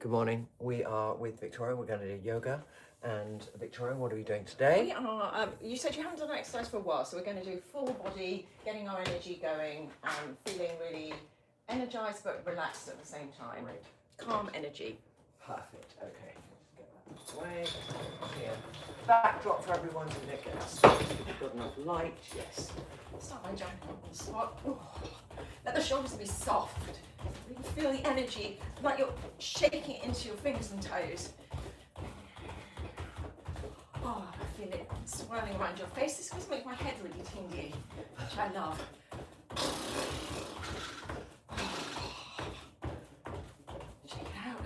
Good morning. We are with Victoria. We're going to do yoga. And Victoria, what are we doing today? We are, you said you haven't done exercise for a while, so we're going to do full body, getting our energy going, feeling really energized but relaxed at the same time. Great. Calm energy. Perfect. Okay. Let's get that away. Here. Backdrop for everyone so they get got enough light. Yes. Start by jumping on the spot. Ooh. Let the shoulders be soft. Really feel the energy, like you're shaking it into your fingers and toes. Oh, I feel it swirling around your face. This always makes my head really tingly, which I love. Check it out.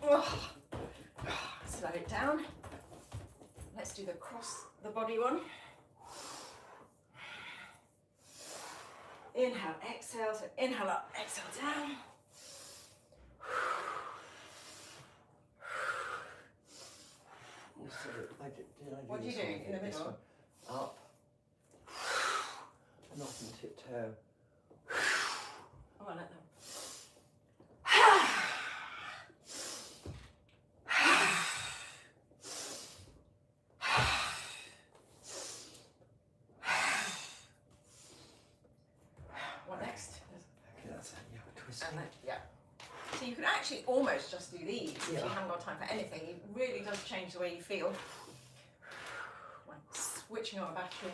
Oh. Slow it down. Let's do the cross the body one. Inhale, exhale. So inhale up, exhale down. What are you doing in the middle? Up. And off and tiptoe. Oh, I like that. What next? Okay, that's it. Yeah, twist. And then, yeah. So you can actually almost just do these if you Yeah. haven't got time for anything. It really does change the way you feel. Like switching on a battery.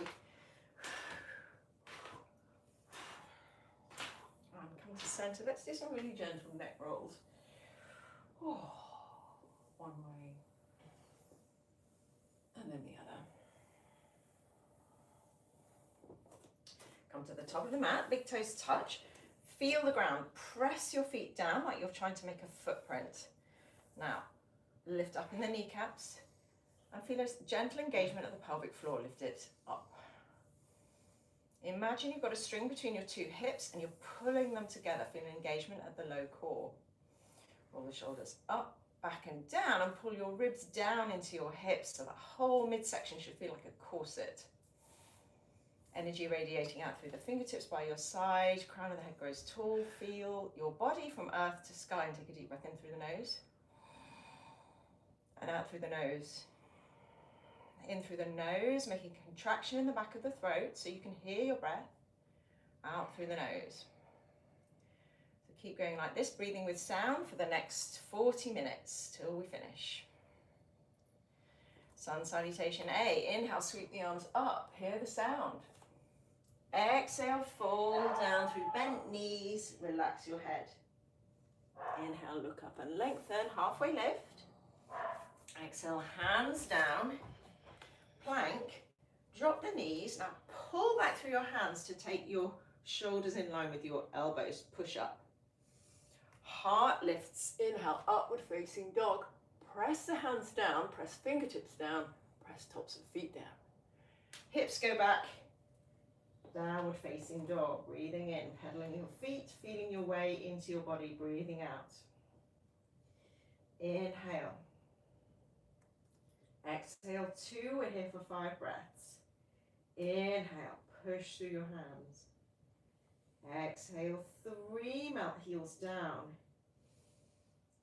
Come to centre. Let's do some really gentle neck rolls. Oh, one way. And then the other. Come to the top of the mat, big toes touch. Feel the ground. Press your feet down like you're trying to make a footprint. Now, lift up in the kneecaps and feel a gentle engagement of the pelvic floor. Lift it up. Imagine you've got a string between your two hips and you're pulling them together. Feel an engagement at the low core. Roll the shoulders up, back and down, and pull your ribs down into your hips so that whole midsection should feel like a corset. Energy radiating out through the fingertips by your side, crown of the head grows tall. Feel your body from earth to sky and take a deep breath in through the nose and out through the nose. In through the nose, making a contraction in the back of the throat so you can hear your breath. Out through the nose. So keep going like this, breathing with sound for the next 40 minutes till we finish. Sun salutation A. Inhale, sweep the arms up. Hear the sound. Exhale, fold down through bent knees. Relax your head. Inhale, look up and lengthen. Halfway lift. Exhale, hands down. Plank. Drop the knees. Now pull back through your hands to take your shoulders in line with your elbows. Push up. Heart lifts. Inhale, upward facing dog. Press the hands down. Press fingertips down. Press tops of feet down. Hips go back. Downward facing dog. Breathing in. Pedaling your feet. Feeling your way into your body. Breathing out. Inhale. Exhale, 2. We're here for 5 breaths. Inhale, push through your hands. Exhale, 3. Melt heels down.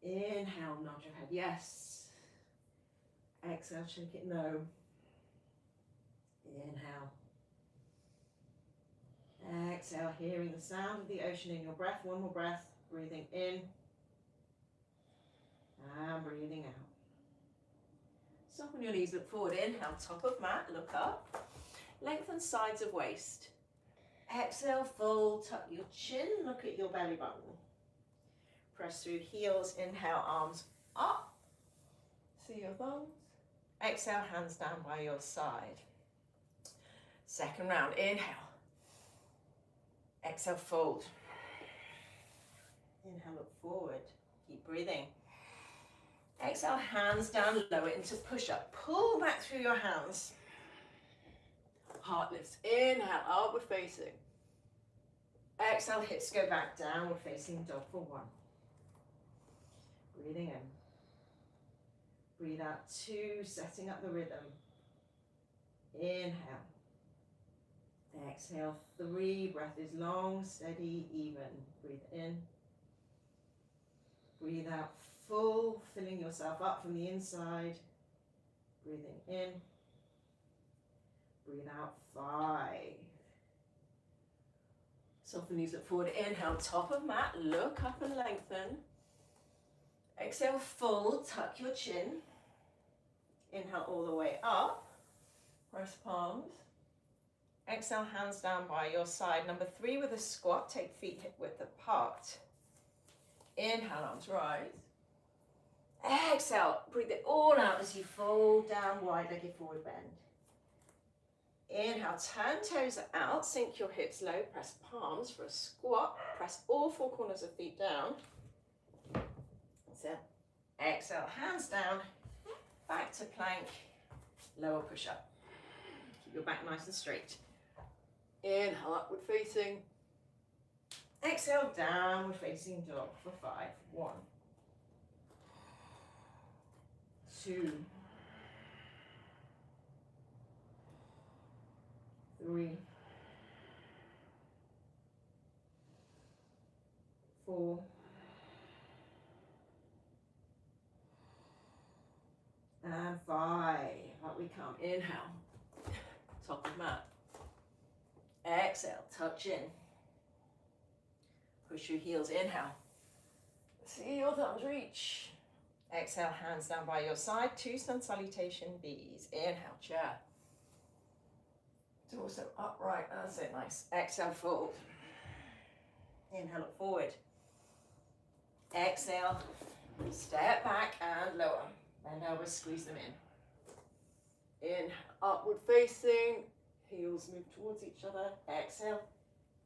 Inhale, nod your head, yes. Exhale, shake it, no. Inhale. Exhale, hearing the sound of the ocean in your breath. One more breath, breathing in. And breathing out. Soften your knees, look forward. Inhale, top of mat, look up. Lengthen sides of waist. Exhale, fold, tuck your chin, look at your belly button. Press through heels, inhale, arms up. See your thumbs. Exhale, hands down by your side. Second round, inhale. Exhale, fold. Inhale, look forward. Keep breathing. Exhale, hands down, lower into push-up. Pull back through your hands. Heart lifts. Inhale, upward facing. Exhale, hips go back, downward facing dog for 1. Breathing in. Breathe out 2, setting up the rhythm. Inhale. Exhale, 3. Breath is long, steady, even. Breathe in. Breathe out full, filling yourself up from the inside. Breathing in. Breathe out 5. Soften knees, look forward. Inhale, top of mat, look up and lengthen. Exhale, fold, tuck your chin. Inhale all the way up. Press palms. Exhale, hands down by your side. Number 3 with a squat, take feet hip width apart. Inhale, arms rise. Exhale, breathe it all out as you fold down, wide-legged forward bend. Inhale, turn toes out, sink your hips low, press palms for a squat, press all 4 corners of feet down. So, exhale, hands down, back to plank, lower push up. Keep your back nice and straight. Inhale, upward facing. Exhale, downward facing dog for 5. 1, 2, 3, 4, and 5. Up we come. Inhale, top of mat. Exhale, touch in. Push your heels. Inhale. See your thumbs reach. Exhale, hands down by your side. 2 sun salutation B's. Inhale, chair. Torso upright. That's it. Nice. Exhale, fold. Inhale, look forward. Exhale, step back and lower. Bend elbows, squeeze them in. Inhale, upward facing. Heels move towards each other. Exhale,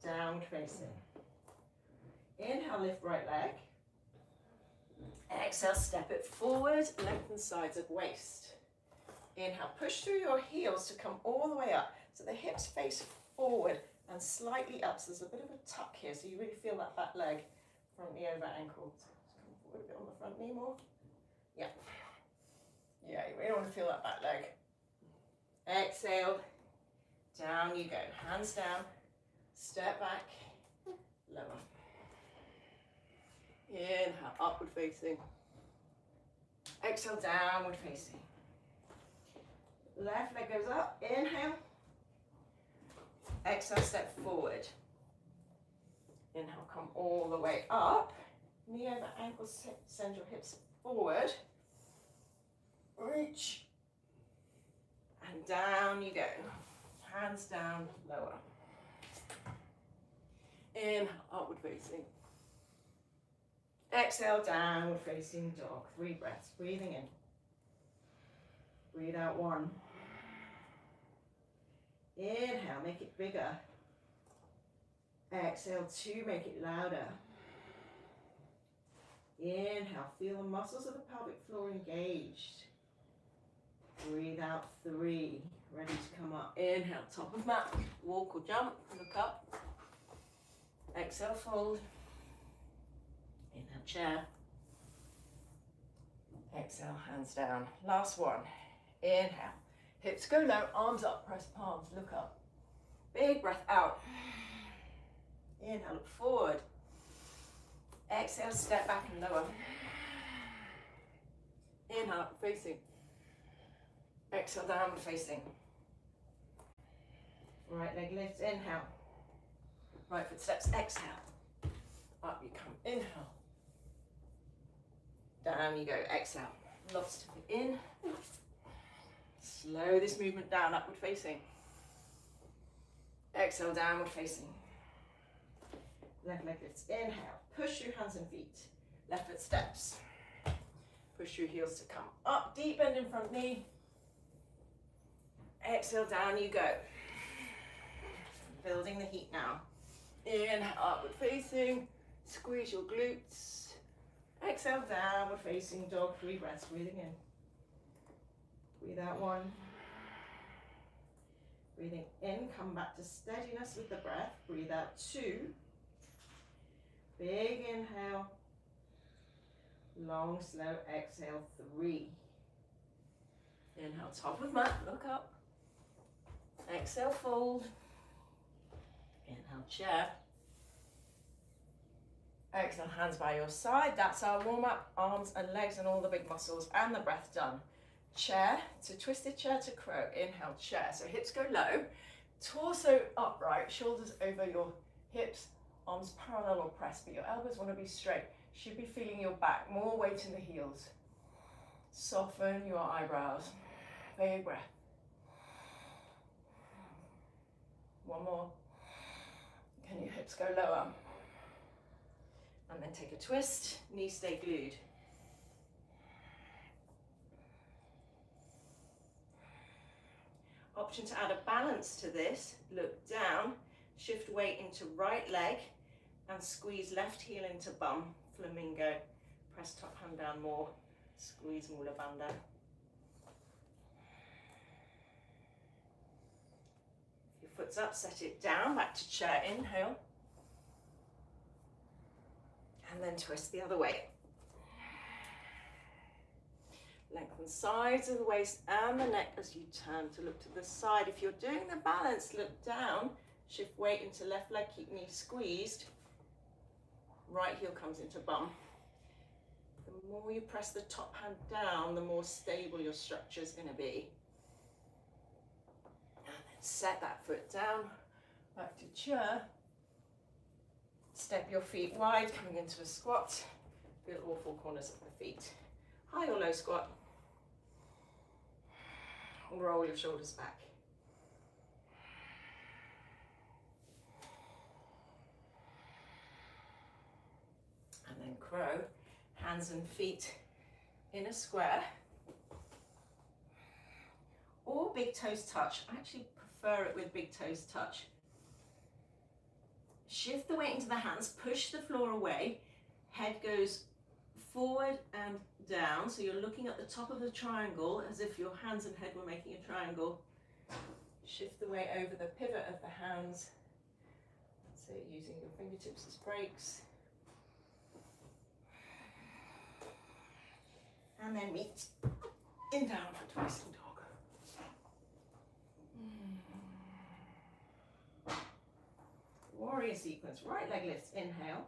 downward facing. Inhale, lift right leg. Exhale, step it forward, lengthen sides of waist. Inhale, push through your heels to come all the way up. So the hips face forward and slightly up. So there's a bit of a tuck here. So you really feel that back leg, front knee over ankle. Come forward a bit on the front knee more. Yeah. Yeah, you really want to feel that back leg. Exhale, down you go. Hands down, step back, lower. Inhale, upward facing. Exhale, downward facing. Left leg goes up. Inhale. Exhale, step forward. Inhale, come all the way up. Knee over ankle, send your hips forward. Reach. And down you go. Hands down, lower. Inhale, upward facing. Exhale, downward facing dog. 3 breaths. Breathing in. Breathe out 1. Inhale, make it bigger. Exhale 2, make it louder. Inhale, feel the muscles of the pelvic floor engaged. Breathe out 3, ready to come up. Inhale, top of mat, walk or jump, look up. Exhale, fold. Inhale, chair. Exhale, hands down. Last one. Inhale. Hips go low, arms up, press palms, look up. Big breath out. Inhale, look forward. Exhale, step back and lower. Inhale, up facing. Exhale, downward facing. Right leg lifts, inhale. Right foot steps, exhale. Up you come, inhale. Down you go, exhale. Lots to fit in. Slow this movement down, upward facing. Exhale, downward facing. Left leg lifts, inhale. Push your hands and feet. Left foot steps. Push your heels to come up, deep bend in front knee. Exhale, down you go. Building the heat now. Inhale, upward facing. Squeeze your glutes. Exhale, downward facing dog. 3 breaths, breathing in. Breathe out 1. Breathing in, come back to steadiness with the breath. Breathe out 2. Big inhale. Long, slow exhale 3. Inhale, top of mat, look up. Exhale, fold. Inhale, chair. Excellent, hands by your side. That's our warm-up, arms and legs and all the big muscles, and the breath done. Chair to twisted chair to crow. Inhale, chair. So hips go low, torso upright, shoulders over your hips, arms parallel or pressed, but your elbows want to be straight. Should be feeling your back, more weight in the heels. Soften your eyebrows. Big breath. One more. Can your hips go lower? And then take a twist, knees stay glued. Option to add a balance to this, look down, shift weight into right leg and squeeze left heel into bum, flamingo. Press top hand down more, squeeze mula bandha. If your foot's up, set it down, back to chair, inhale. And then twist the other way. Lengthen sides of the waist and the neck as you turn to look to the side. If you're doing the balance, look down, shift weight into left leg, keep knee squeezed. Right heel comes into bum. The more you press the top hand down, the more stable your structure is going to be. And then set that foot down, back to chair. Step your feet wide, coming into a squat. Feel all four corners of the feet. High or low squat. Roll your shoulders back. And then crow, hands and feet in a square. Or big toes touch. I actually prefer it with big toes touch. Shift the weight into the hands, push the floor away, head goes forward and down, so you're looking at the top of the triangle as if your hands and head were making a triangle. Shift the weight over the pivot of the hands, so using your fingertips as brakes. And then meet in downward facing dog. Warrior sequence, right leg lifts, inhale,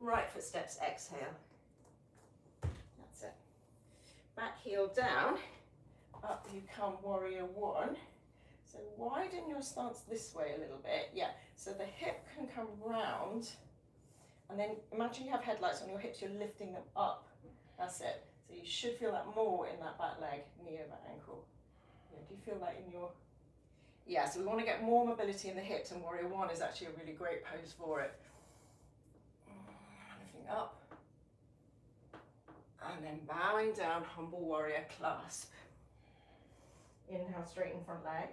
right foot steps, exhale. That's it. Back heel down, up you come, warrior one. So widen your stance this way a little bit, yeah. So the hip can come round, and then imagine you have headlights on your hips, you're lifting them up. That's it. So you should feel that more in that back leg, knee over ankle. Yeah, do you feel that in your... Yeah, so we want to get more mobility in the hips, and warrior one is actually a really great pose for it. Lifting up. And then bowing down, humble warrior clasp. Inhale, straighten front leg.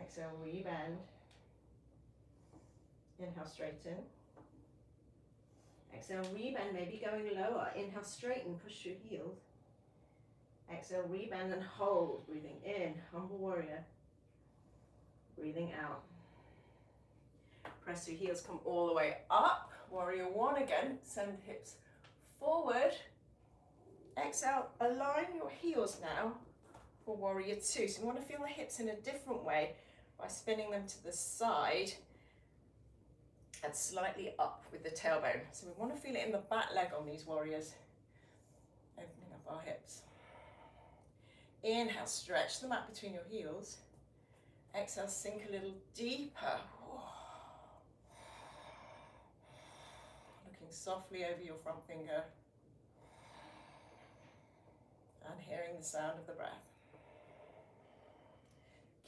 Exhale, rebend. Inhale, straighten. Exhale, rebend, maybe going lower. Inhale, straighten, push your heels. Exhale, rebend and hold. Breathing in, humble warrior. Breathing out. Press your heels, come all the way up. Warrior one again, send hips forward. Exhale, align your heels now for warrior two. So you want to feel the hips in a different way by spinning them to the side and slightly up with the tailbone. So we want to feel it in the back leg on these warriors. Opening up our hips. Inhale, stretch the mat between your heels. Exhale, sink a little deeper. Looking softly over your front finger and hearing the sound of the breath.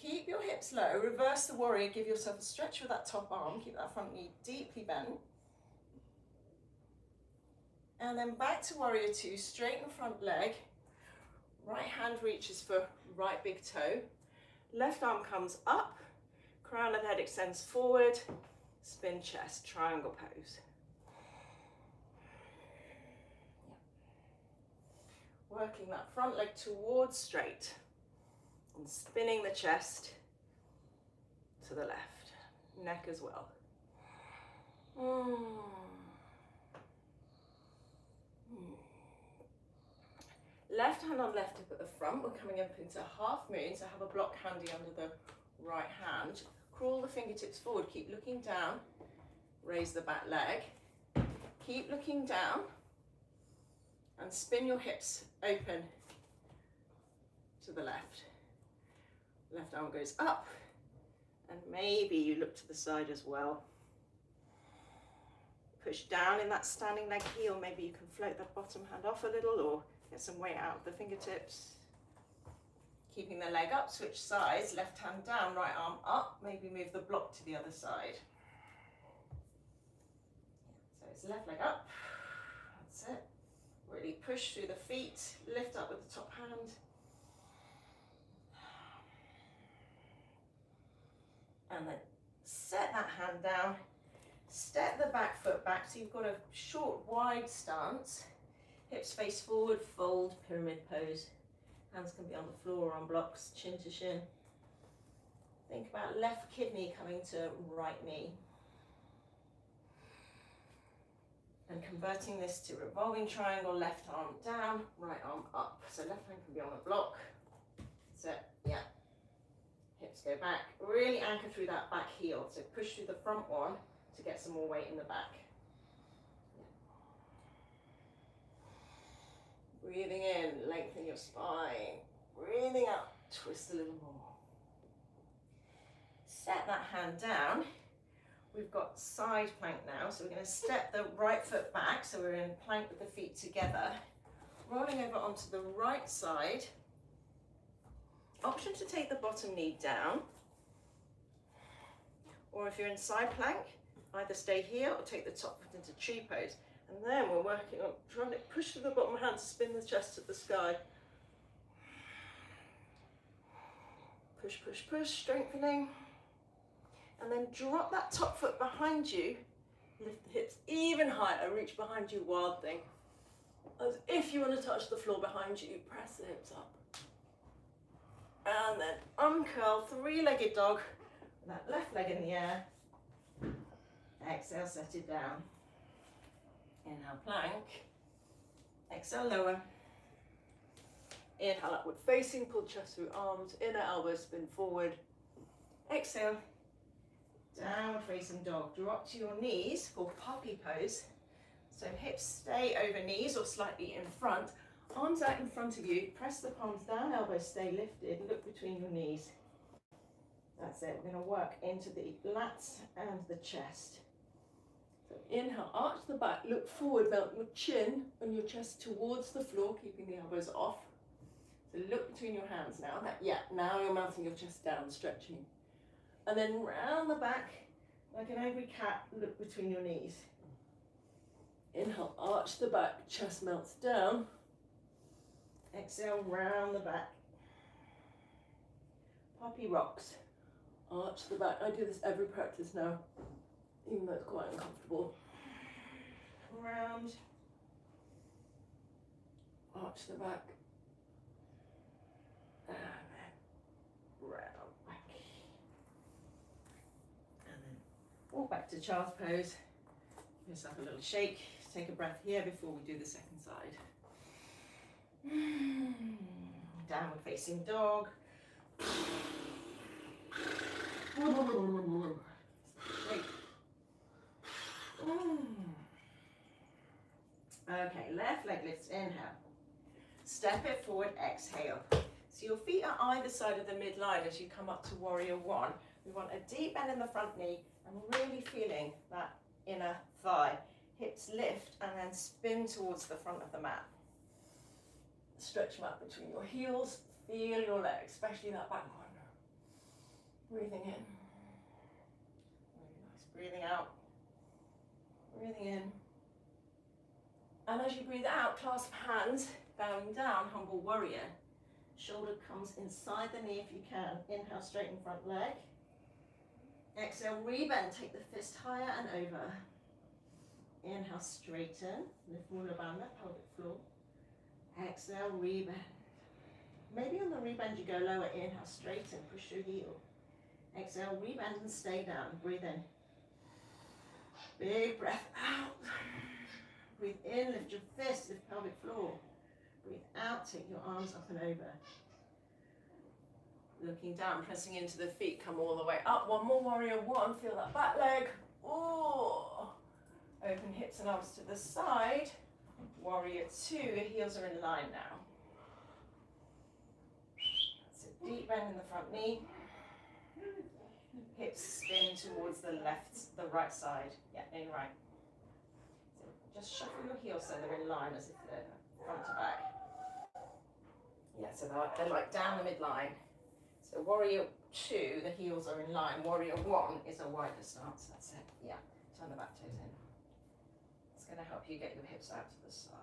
Keep your hips low, reverse the warrior, give yourself a stretch with that top arm, keep that front knee deeply bent. And then back to warrior two, straighten front leg, right hand reaches for right big toe, left arm comes up, crown of the head extends forward, spin chest, triangle pose. Working that front leg towards straight and spinning the chest to the left, neck as well. Left hand on left hip at the front, we're coming up into half moon, so have a block handy under the right hand. Crawl the fingertips forward, keep looking down, raise raise the back leg. Keep looking down and spin your hips open to the left. Left arm goes up, and maybe you look to the side as well. Push down in that standing leg heel. Maybe you can float that bottom hand off a little or get some weight out of the fingertips. Keeping the leg up, switch sides, left hand down, right arm up. Maybe move the block to the other side. So it's left leg up. That's it. Really push through the feet, lift up with the top hand. And then set that hand down. Step the back foot back so you've got a short, wide stance. Hips face forward, fold, pyramid pose. Hands can be on the floor or on blocks, chin to shin. Think about left kidney coming to right knee. And converting this to revolving triangle, left arm down, right arm up. So left hand can be on a block. So, yeah. Hips go back. Really anchor through that back heel. So push through the front one to get some more weight in the back. Breathing in, lengthen your spine. Breathing out, twist a little more. Set that hand down. We've got side plank now, so we're going to step the right foot back, so we're in plank with the feet together. Rolling over onto the right side. Option to take the bottom knee down. Or if you're in side plank, either stay here or take the top foot into tree pose. And then we're working on trying to push through the bottom hand to spin the chest to the sky. Push, push, push, strengthening. And then drop that top foot behind you. Lift the hips even higher, reach behind you, wild thing. As if you want to touch the floor behind you, press the hips up. And then uncurl, three-legged dog. That left leg in the air. Exhale, set it down. Inhale, plank. Exhale, lower. Inhale, upward facing, pull chest through arms, inner elbow, spin forward. Exhale, downward facing dog. Drop to your knees for puppy pose. So hips stay over knees or slightly in front. Arms out in front of you. Press the palms down, elbows stay lifted. Look between your knees. That's it. We're going to work into the lats and the chest. So inhale, arch the back, look forward, melt your chin and your chest towards the floor, keeping the elbows off. So look between your hands now. Now you're melting your chest down, stretching. And then round the back, like an angry cat, look between your knees. Inhale, arch the back, chest melts down. Exhale, round the back. Puppy rocks. Arch the back. I do this every practice now, even though it's quite uncomfortable. Round. Arch the back. And then round back. And then walk back to child's pose. Give yourself a little shake. Take a breath here before we do the second side. Downward facing dog. Okay, left leg lifts, inhale. Step it forward, exhale. So your feet are either side of the midline as you come up to warrior one. We want a deep bend in the front knee and really feeling that inner thigh. Hips lift and then spin towards the front of the mat. Stretch them out between your heels. Feel your legs, especially that back one. Breathing in. Really nice. Breathing out. Breathing in. And as you breathe out, clasp hands, bowing down, humble warrior. Shoulder comes inside the knee if you can. Inhale, straighten front leg. Exhale, rebend. Take the fist higher and over. Inhale, straighten. Lift Mula Bandha, pelvic floor. Exhale, rebend. Maybe on the rebend you go lower. Inhale, straighten, push your heel. Exhale, rebend and stay down. Breathe in. Big breath out. Breathe in, lift your fist, lift pelvic floor. Breathe out, take your arms up and over. Looking down, pressing into the feet, come all the way up. One more warrior one, feel that back leg. Oh, Open hips and arms to the side. Warrior two, heels are in line now. That's a deep bend in the front knee. Hips spin towards the right side. Yeah, in right. So just shuffle your heels so they're in line as if they're front to back. Yeah, so they're like down the midline. So warrior two, the heels are in line. Warrior one is a wider stance. That's it. Yeah, turn the back toes in. It's going to help you get your hips out to the side.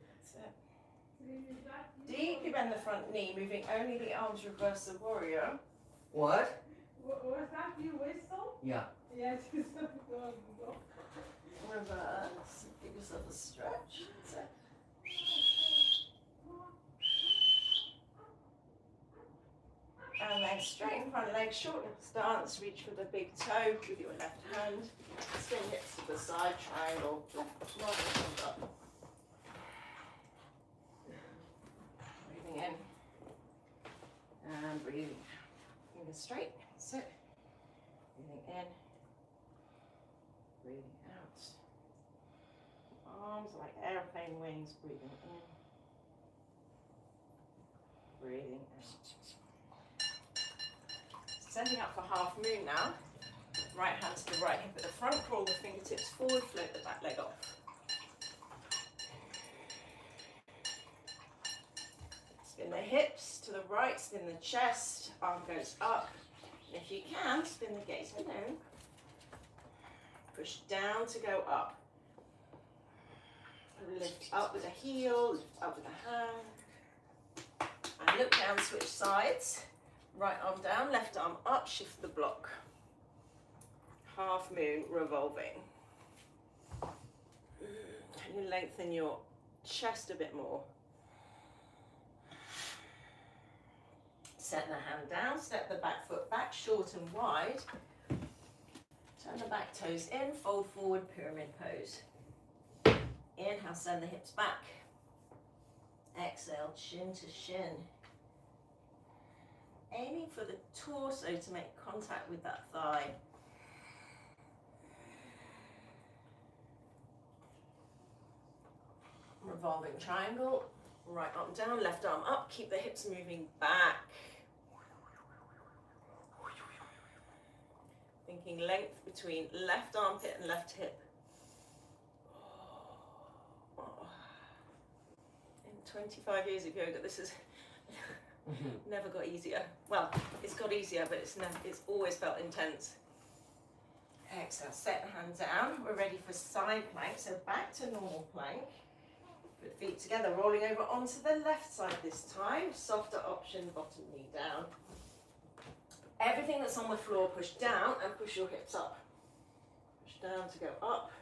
That's it. Yeah. Deeply bend the front knee, moving only the arms, reverse the warrior. What? Was that you whistle? Yeah. Yes. Reverse. Give yourself a stretch. That's it. And then straighten front leg, shorten stance, reach for the big toe with your left hand. Spin hips to the side, triangle, left, right, and up. Breathing in and breathing. Fingers straight, that's it. Breathing in, breathing out. Arms like airplane wings, breathing in, breathing out. Setting up for half moon now. Right hand to the right hip at the front, crawl the fingertips forward, float the back leg off. Spin the hips to the right, spin the chest, arm goes up. And if you can, spin the gaze alone. Push down to go up. Lift up with a heel, lift up with a hand. And look down, switch sides. Right arm down, left arm up, shift the block. Half moon, revolving. Can you lengthen your chest a bit more? Set the hand down, step the back foot back, short and wide. Turn the back toes in, fold forward, pyramid pose. Inhale, send the hips back. Exhale, chin to shin. Aiming for the torso to make contact with that thigh. Revolving triangle, right arm down, left arm up, keep the hips moving back. Thinking length between left armpit and left hip. In 25 years of yoga, this is never got easier. Well, it's got easier, but it's always felt intense. Exhale, set the hand down. We're ready for side plank, so back to normal plank. Put feet together, rolling over onto the left side this time. Softer option, bottom knee down. Everything that's on the floor, push down and push your hips up. Push down to go up.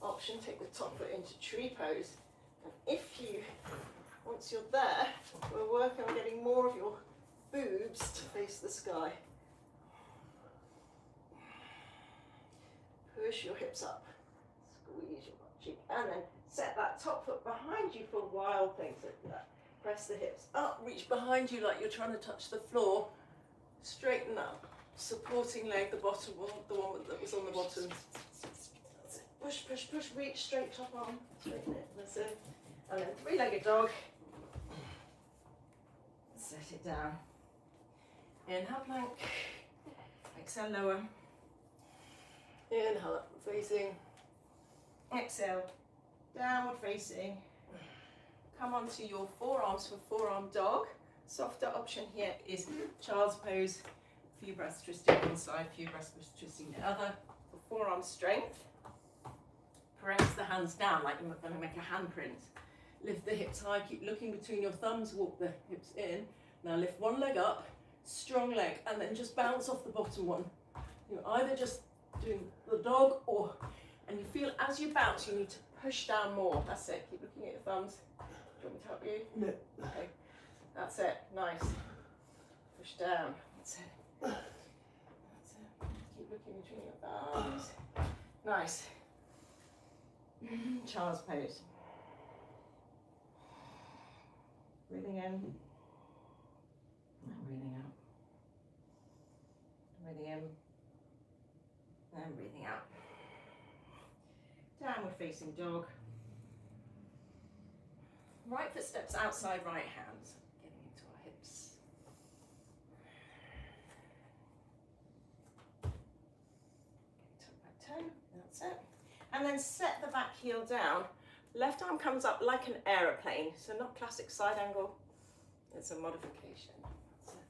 Option, take the top foot into tree pose. And if you, once you're there, we're working on getting more of your boobs to face the sky. Push your hips up. Squeeze your butt cheek. And then set that top foot behind you for wild things like that. Press the hips up, reach behind you like you're trying to touch the floor. Straighten up. Supporting leg, the bottom one, the one that was on the bottom. That's it. Push, push, push, reach straight top arm. Straighten it. That's it. And then three-legged dog. Set it down. Inhale, plank. Exhale, lower. Inhale, upward facing. Exhale, downward facing. Come onto your forearms for forearm dog. Softer option here is child's pose. Few breaths twisting one side, few breaths twisting the other. For forearm strength, press the hands down like you're going to make a handprint. Lift the hips high, keep looking between your thumbs, walk the hips in. Now lift one leg up, strong leg, and then just bounce off the bottom one. You're either just doing the dog and you feel as you bounce you need to push down more. That's it, keep looking at your thumbs. Do you want me to help you? No. Okay, that's it, nice. Push down, that's it. That's it, keep looking between your thumbs. Nice. Child's pose. Breathing in, facing dog. Right foot steps outside right hand, getting into our hips. Tuck back toe, that's it. And then set the back heel down. Left arm comes up like an aeroplane, so not classic side angle, it's a modification. That's it.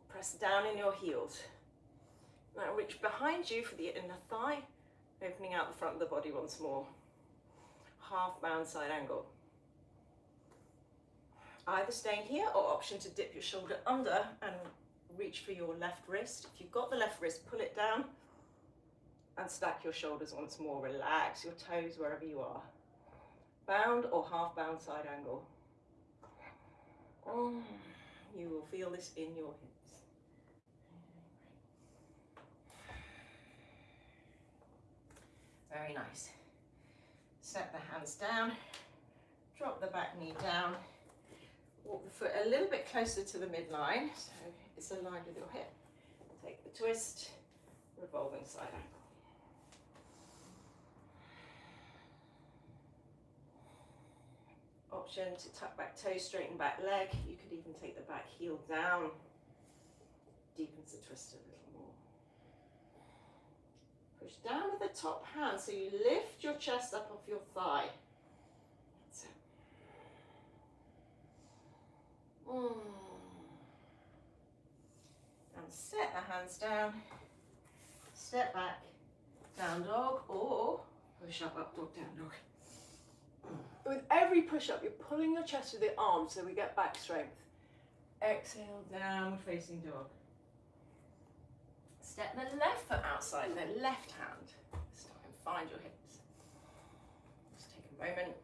Press down in your heels. Now reach behind you for the inner thigh, opening out the front of the body once more. Half bound side angle. Either staying here or option to dip your shoulder under and reach for your left wrist. If you've got the left wrist, pull it down and stack your shoulders once more. Relax your toes wherever you are. Bound or half bound side angle. You will feel this in your hips. Very nice. Set the hands down, drop the back knee down, walk the foot a little bit closer to the midline, so it's aligned with your hip. Take the twist, revolving side angle. Option to tuck back toe, straighten back leg. You could even take the back heel down, deepens the twist a little more. Push down with the top hand, so you lift your chest up off your thigh. That's it. And set the hands down, step back, down dog, or push up, up dog, down dog. With every push up, you're pulling your chest with the arms so we get back strength. Exhale, downward facing dog. Step the left foot outside, the left hand. This time, find your hips. Just take a moment.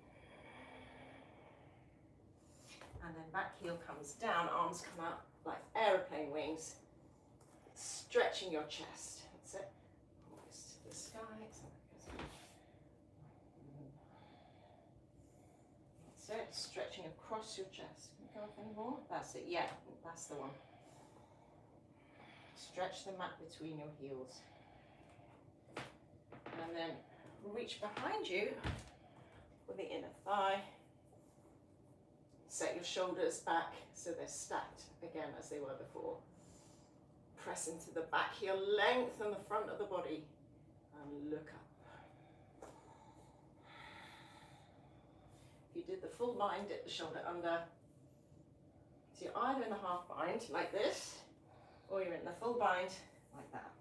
And then back heel comes down, arms come out like aeroplane wings. Stretching your chest. That's it. Almost to the sky. That's it. Stretching across your chest. Can you go up any more? That's it. Yeah, that's the one. Stretch the mat between your heels. And then reach behind you with the inner thigh. Set your shoulders back so they're stacked again as they were before. Press into the back heel, lengthen the front of the body and look up. If you did the full bind, dip the shoulder under. So you're either in the half bind like this, or you're in the full bind like that.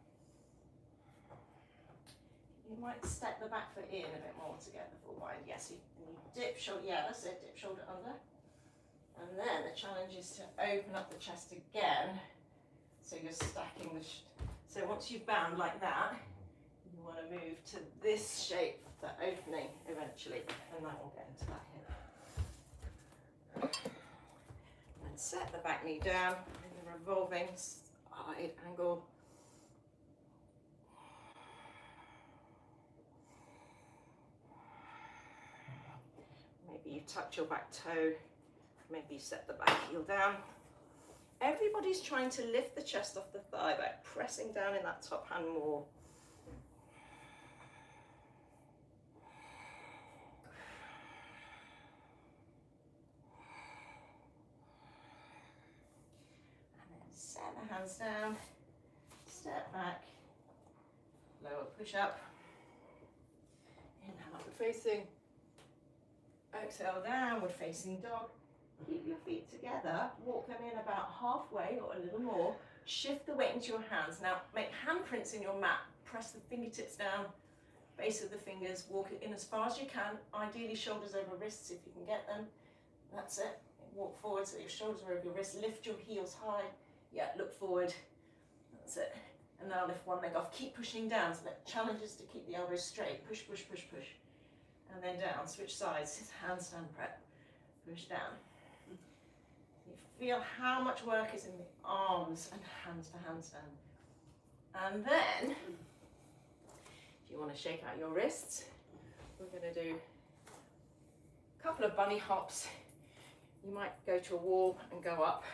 You might step the back foot in a bit more to get the full bind. Yes, you dip shoulder, yeah, that's it, dip shoulder under. And then the challenge is to open up the chest again. So you're stacking the, so once you've bound like that, you want to move to this shape, the opening eventually, and that will get into that hip. And set the back knee down in the revolving side angle. Maybe you tucked your back toe, maybe you set the back heel down. Everybody's trying to lift the chest off the thigh by pressing down in that top hand more. And then set the hands down, step back, lower push up, inhale upward facing, exhale downward facing dog. Keep your feet together, walk them in about halfway or a little more, shift the weight into your hands. Now make handprints in your mat, press the fingertips down, base of the fingers, walk it in as far as you can, ideally shoulders over wrists if you can get them. That's it. Walk forward so your shoulders are over your wrists, lift your heels high, yeah, look forward, that's it. And now lift one leg off, keep pushing down, so the challenge is to keep the elbows straight, push, push, push, push. And then down, switch sides, handstand prep, push down. Feel how much work is in the arms and hands for handstand. And then, if you want to shake out your wrists, we're going to do a couple of bunny hops. You might go to a wall and go up.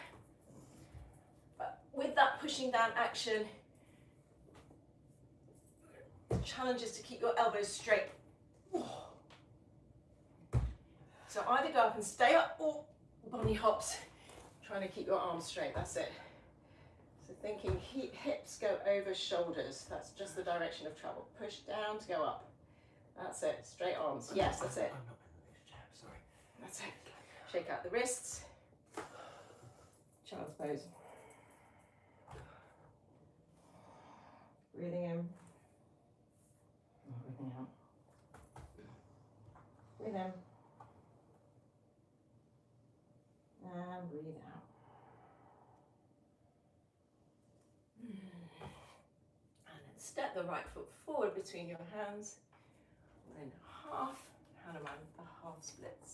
But with that pushing down action, challenge is to keep your elbows straight. So either go up and stay up or bunny hops, trying to keep your arms straight, that's it. So thinking hips go over shoulders, that's just the direction of travel. Push down to go up. That's it, straight arms. Yes, that's it. I'm not in this chair, sorry. That's it. Shake out the wrists. Child's pose. Breathing in. Breathing out. Breathe in. And breathe out. And then step the right foot forward between your hands. Then half, Hanuman, the half splits.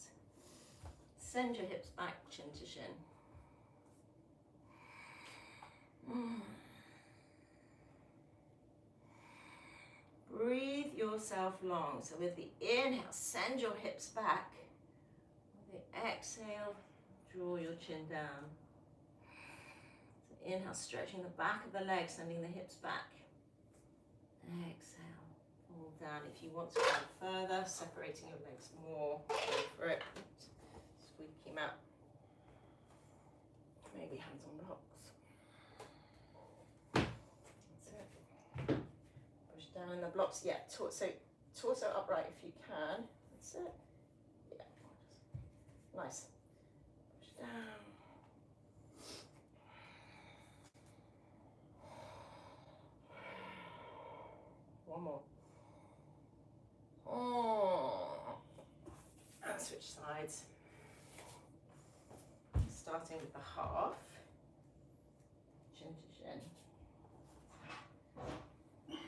Send your hips back, chin to shin. Breathe yourself long. So with the inhale, send your hips back. With the exhale, draw your chin down. So inhale, stretching the back of the legs, sending the hips back. Exhale, pull down. If you want to go further, separating your legs more, go for it. Squeak him out. Maybe hands on blocks. That's it. Push down in the blocks. Yeah, torso upright if you can. That's it. Yeah, nice. Push down. One more. And switch sides. Starting with the half. Chin to shin.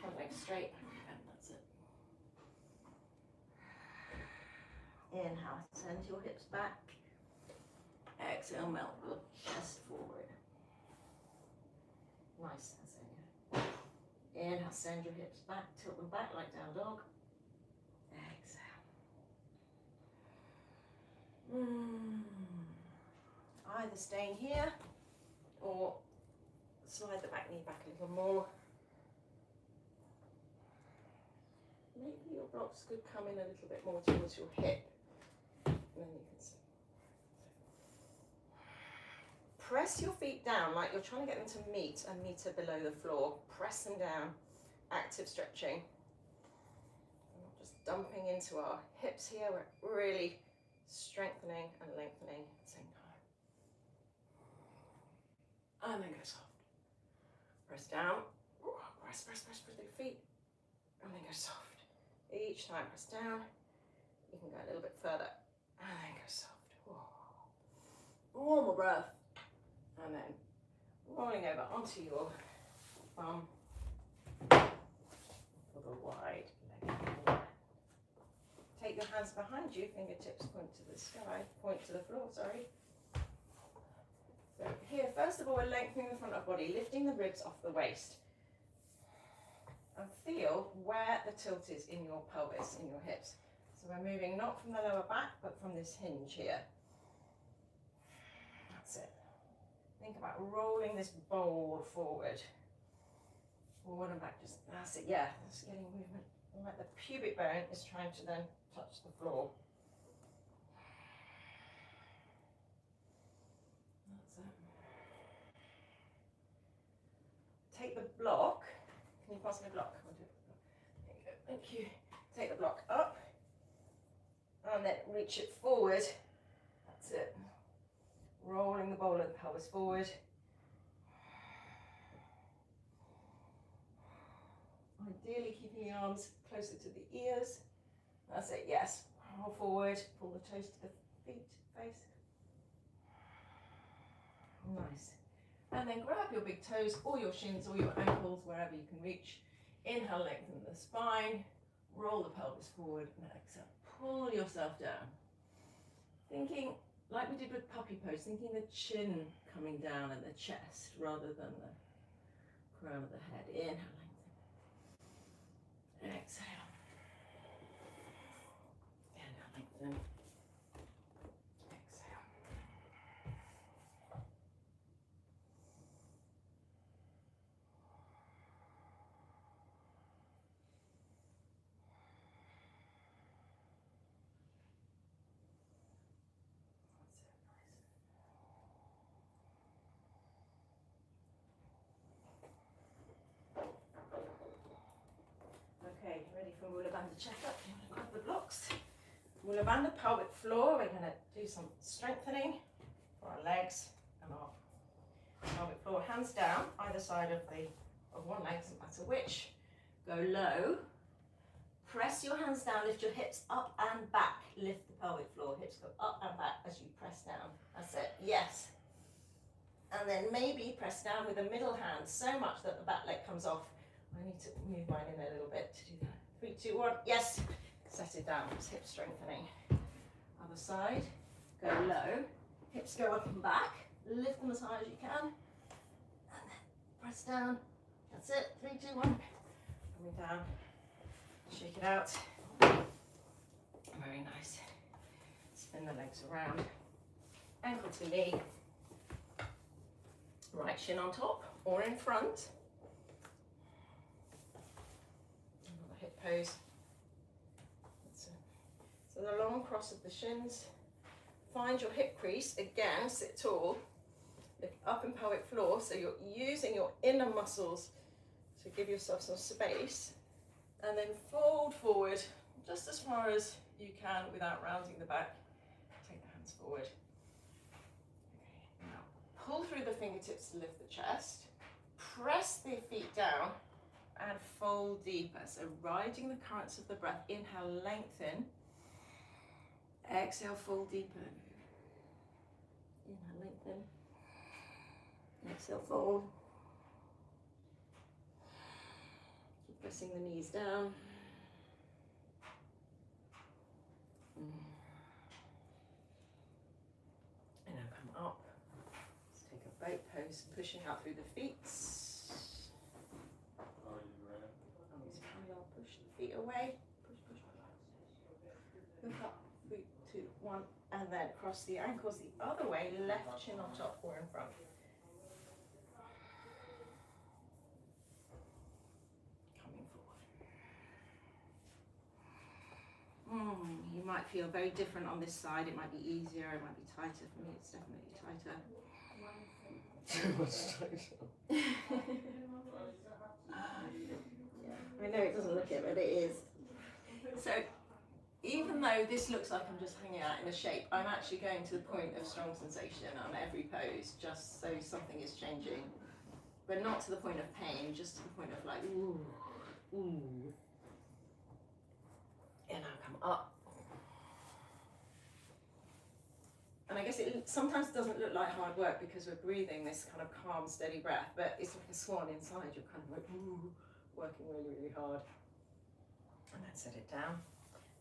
Front leg straight. And that's it. Inhale, send your hips back. Exhale, melt your chest forward. Nice, that's it. Inhale, send your hips back, tilt them back like down dog. Exhale. Either staying here or slide the back knee back a little more. Maybe your blocks could come in a little bit more towards your hip. And then you can sit. Press your feet down like you're trying to get them to meet a meter below the floor. Press them down, active stretching. And just dumping into our hips here. We're really strengthening and lengthening at the same time. And then go soft. Press down, press with your feet. And then go soft. Each time press down. You can go a little bit further. And then go soft. One more breath. And then rolling over onto your bum for the wide leg. Take your hands behind you, fingertips point to the sky, point to the floor, sorry. So here, first of all, we're lengthening the front of the body, lifting the ribs off the waist. And feel where the tilt is in your pelvis, in your hips. So we're moving not from the lower back, but from this hinge here. That's it. Think about rolling this bowl forward. Forward and back, just, that's it, yeah, that's getting movement. Like the pubic bone is trying to then touch the floor. That's it. Take the block. Can you pass me the block? I'll do it. There you go, thank you. Take the block up. And then reach it forward. That's it. Rolling the bowl of the pelvis forward. Ideally keeping the arms closer to the ears. That's it, yes. Roll forward, pull the toes to the feet, face. Nice. And then grab your big toes or your shins or your ankles, wherever you can reach. Inhale, lengthen the spine. Roll the pelvis forward and exhale. Pull yourself down. Thinking, like we did with puppy pose, thinking the chin coming down and the chest rather than the crown of the head. Inhale, lengthen. Exhale. Inhale, lengthen. Exhale. time to check up. I'm going to grab the blocks. We'll abandon the pelvic floor. We're going to do some strengthening for our legs and our pelvic floor. Hands down, either side of one leg, doesn't matter which. Go low. Press your hands down, lift your hips up and back. Lift the pelvic floor, hips go up and back as you press down. That's it, yes. And then maybe press down with the middle hand so much that the back leg comes off. I need to move mine in a little bit to do that. 3, 2, 1, yes. Set it down, it's hip strengthening. Other side, go low. Hips go up and back. Lift them as high as you can. And then press down. That's it, 3, 2, 1. Coming down. Shake it out. Very nice. Spin the legs around. Ankle to knee. Right shin on top or in front. Another hip pose. So the long cross of the shins. Find your hip crease. Again, sit tall. Lift up in pelvic floor. So you're using your inner muscles to give yourself some space. And then fold forward just as far as you can without rounding the back. Take the hands forward. Okay, now pull through the fingertips to lift the chest. Press the feet down and fold deeper. So riding the currents of the breath. Inhale, lengthen. Exhale, fold deeper. Inhale, lengthen. Exhale, fold. Pressing the knees down. And now come up. Let's take a boat pose, pushing out through the feet. Push the feet away. Push, push, push. Look up. 3, 2, 1. And then cross the ankles the other way. Left shin on top or in front. You might feel very different on this side. It might be easier, it might be tighter. For me, it's definitely tighter. Too much tighter. I know it doesn't look it, but it is. So, even though this looks like I'm just hanging out in a shape, I'm actually going to the point of strong sensation on every pose, just so something is changing. But not to the point of pain, just to the point of like, ooh, ooh. And now come up. And I guess it sometimes doesn't look like hard work because we're breathing this kind of calm, steady breath, but it's like a swan inside. You're kind of like, ooh, working really, really hard. And then set it down.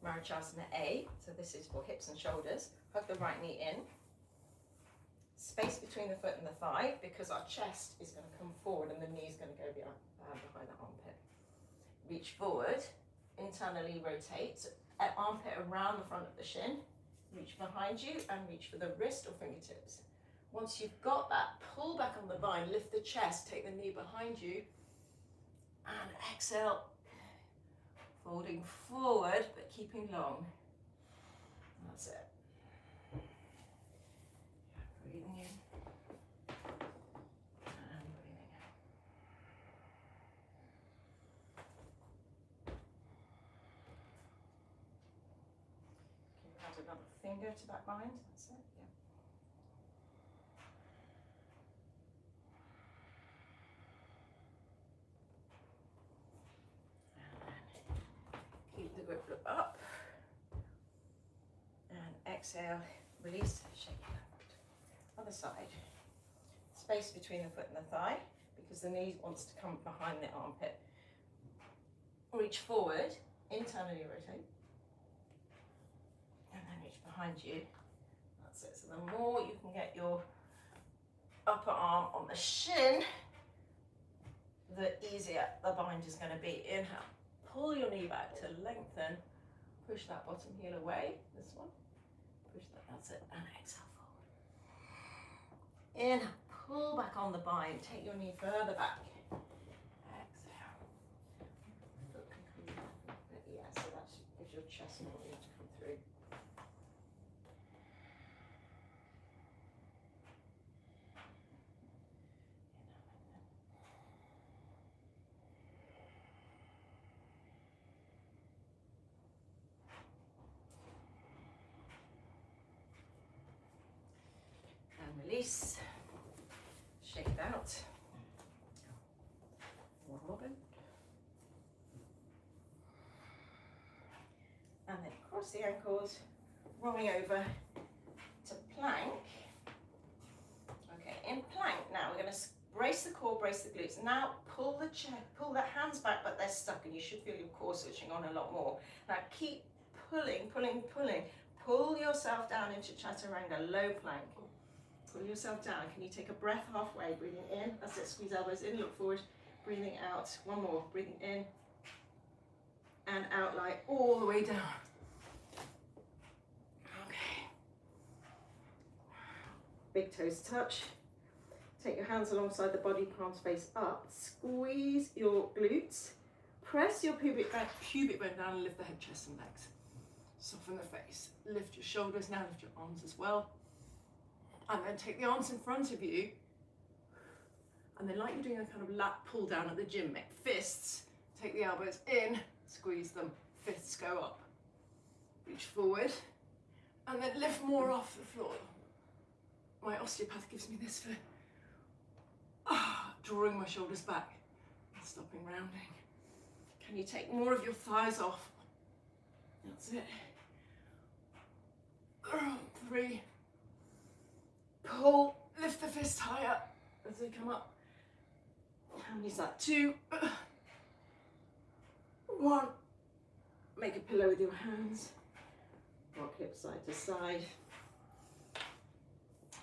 Marichyasana A. So this is for hips and shoulders. Hug the right knee in. Space between the foot and the thigh because our chest is going to come forward and the knee is going to go behind the armpit. Reach forward. Internally rotate, armpit around the front of the shin, reach behind you and reach for the wrist or fingertips. Once you've got that, pull back on the bind, lift the chest, take the knee behind you and exhale, folding forward but keeping long. That's it. Breathing in. Another finger to back bind, that's it, yeah. And then keep the grip up. And exhale, release, shake it out. Other side. Space between the foot and the thigh, because the knee wants to come behind the armpit. Reach forward, internally rotate. And then reach behind you. That's it. So the more you can get your upper arm on the shin, the easier the bind is going to be. Inhale. Pull your knee back to lengthen. Push that bottom heel away. This one. Push that. That's it. And exhale forward. Inhale. Pull back on the bind. Take your knee further back. Exhale. Foot can come down. Yeah, so that gives your chest more room to come through. release, shake it out. One more bend. And then cross the ankles, rolling over to plank. Okay, in plank now we're going to brace the core, brace the glutes. Now pull the hands back, but they're stuck, and you should feel your core switching on a lot more. Now keep pulling, pulling, pulling. Pull yourself down into chaturanga, low plank. Pull yourself down. Can you take a breath halfway? Breathing in, that's it, squeeze elbows in, look forward. Breathing out, one more, breathing in and out, like all the way down. Okay. Big toes touch. Take your hands alongside the body, palms face up. Squeeze your glutes. Press your pubic bone down and lift the head, chest and legs. Soften the face. Lift your shoulders, now lift your arms as well. And then take the arms in front of you. And then like you're doing a kind of lat pull down at the gym, make fists. Take the elbows in, squeeze them, fists go up. Reach forward. And then lift more off the floor. My osteopath gives me this for drawing my shoulders back and stopping rounding. Can you take more of your thighs off? That's it. 3. Pull, lift the fist higher as they come up. How many is that? 2. 1. Make a pillow with your hands. Rock hips side to side.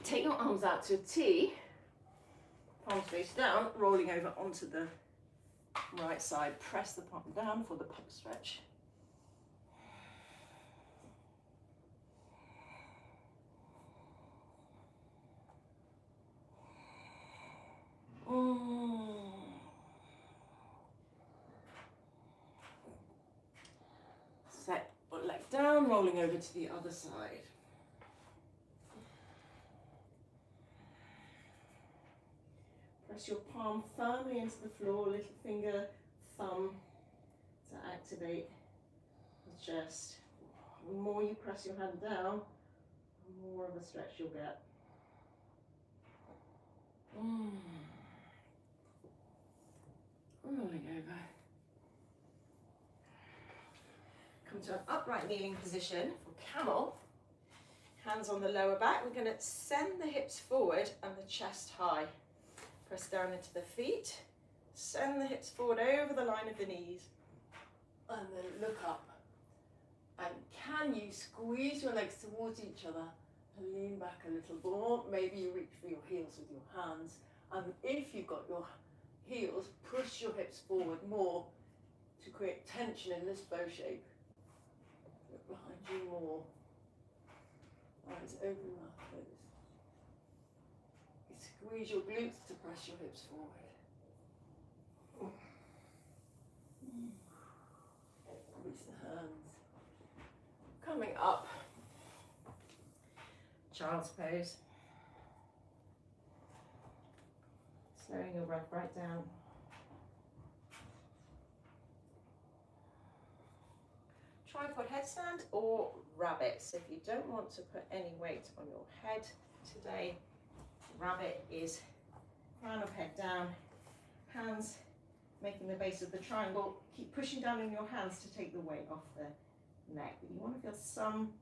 Take your arms out to a T. Palms face down, rolling over onto the right side. Press the palm down for the pump stretch. Set one leg down, rolling over to the other side. Press your palm firmly into the floor, little finger, thumb to activate the chest. The more you press your hand down, the more of a stretch you'll get. Rolling over. Come to an upright kneeling position for camel. Hands on the lower back. We're going to send the hips forward and the chest high. Press down into the feet. Send the hips forward over the line of the knees. And then look up. And can you squeeze your legs towards each other and lean back a little more? Maybe you reach for your heels with your hands. And if you've got your heels, push your hips forward more to create tension in this bow shape. Look behind you more. Eyes open, mouth closed. Squeeze your glutes to press your hips forward. Release the hands. Coming up. Child's pose. Slowing your breath right down. Tripod headstand or rabbit. So if you don't want to put any weight on your head today, rabbit is crown of head down, hands making the base of the triangle. Keep pushing down in your hands to take the weight off the neck. But you want to feel some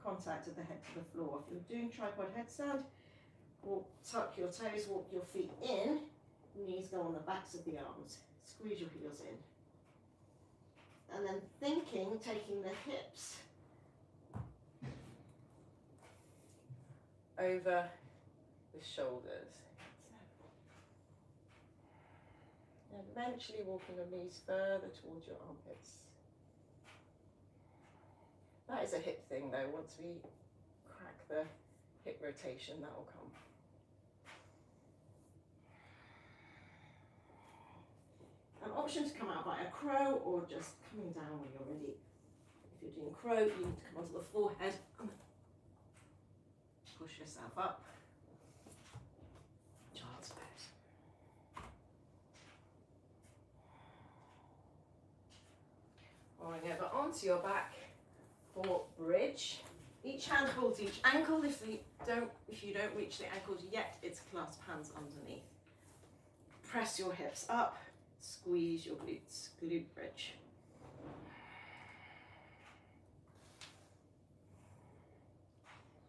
contact of the head to the floor. If you're doing tripod headstand, tuck your toes, walk your feet in, knees go on the backs of the arms. Squeeze your heels in. And then thinking, taking the hips over the shoulders. And eventually walking your knees further towards your armpits. That is a hip thing though. Once we crack the hip rotation, that will come. An option to come out by a crow or just coming down when you're ready. If you're doing crow, you need to come onto the forehead and push yourself up. Child's pose. Rolling over onto your back for bridge. Each hand holds each ankle. If you don't reach the ankles yet, it's clasp hands underneath. Press your hips up, squeeze your glutes, glute bridge.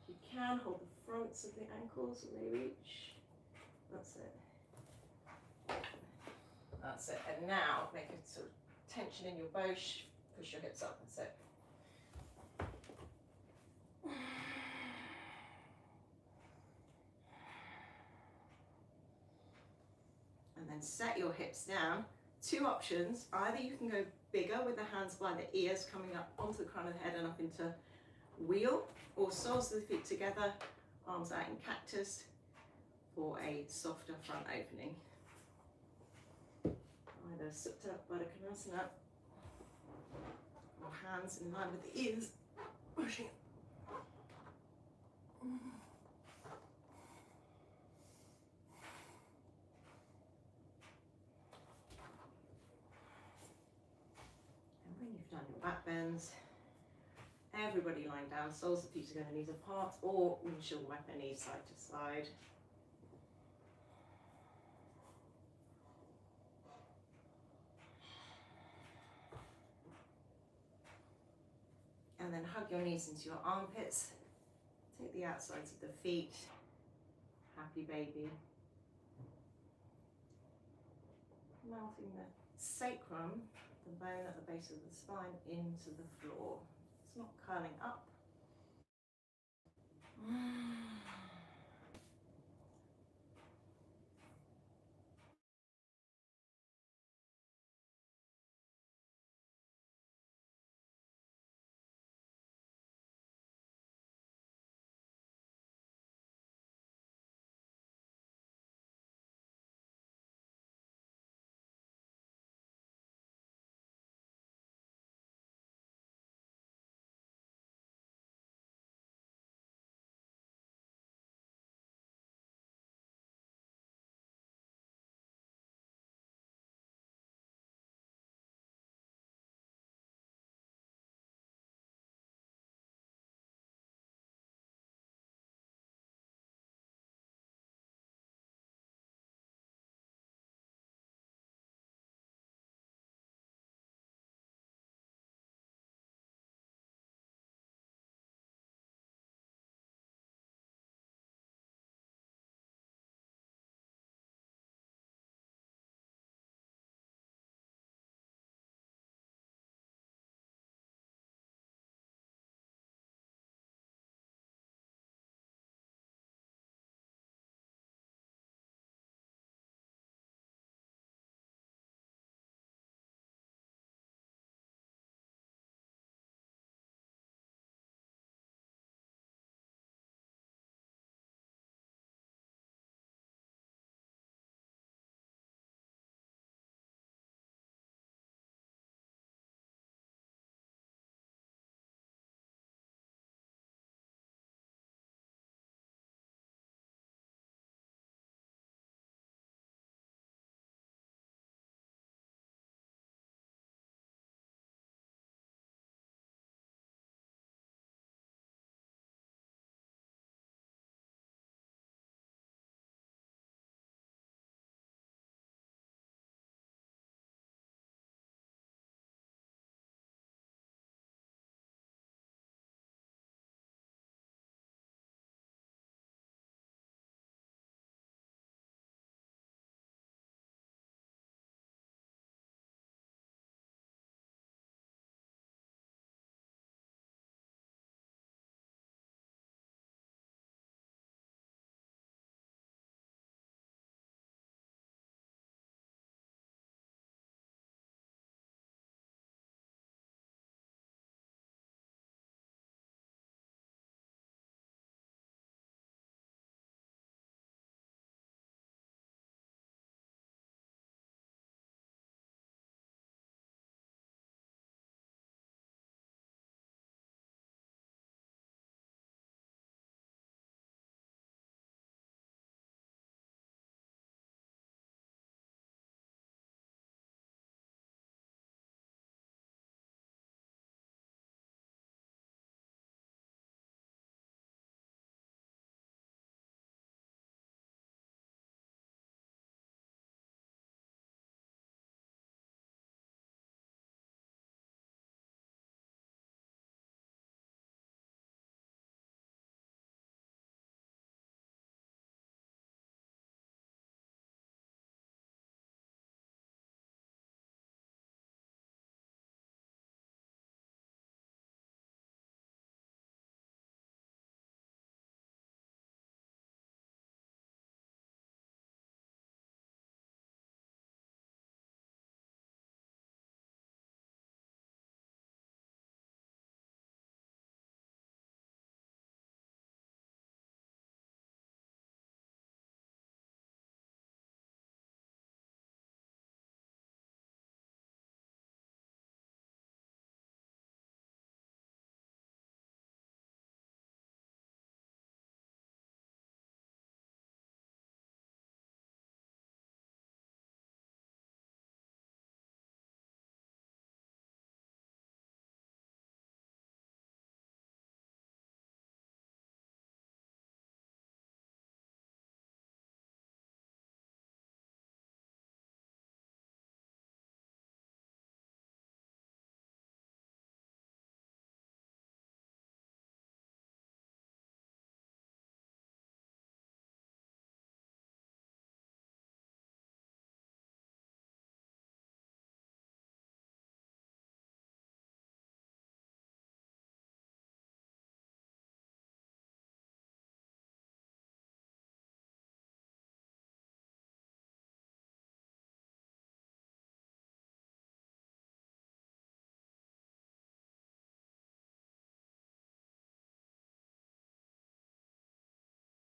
You can hold the fronts of the ankles when they reach. That's it. That's it. And now make a sort of tension in your bow, push your hips up. That's it. And then set your hips down. Two options. Either you can go bigger with the hands by the ears coming up onto the crown of the head and up into wheel, or soles of the feet together, arms out in cactus for a softer front opening. Either Supta Baddha Konasana or hands in line with the ears, pushing. And when you've done your back bends, everybody lying down, soles of the feet are going to knees apart, or windshield wiper knees side to side. And then hug your knees into your armpits. Take the outsides of the feet. Happy baby. Melting the sacrum, the bone at the base of the spine, into the floor. It's not curling up.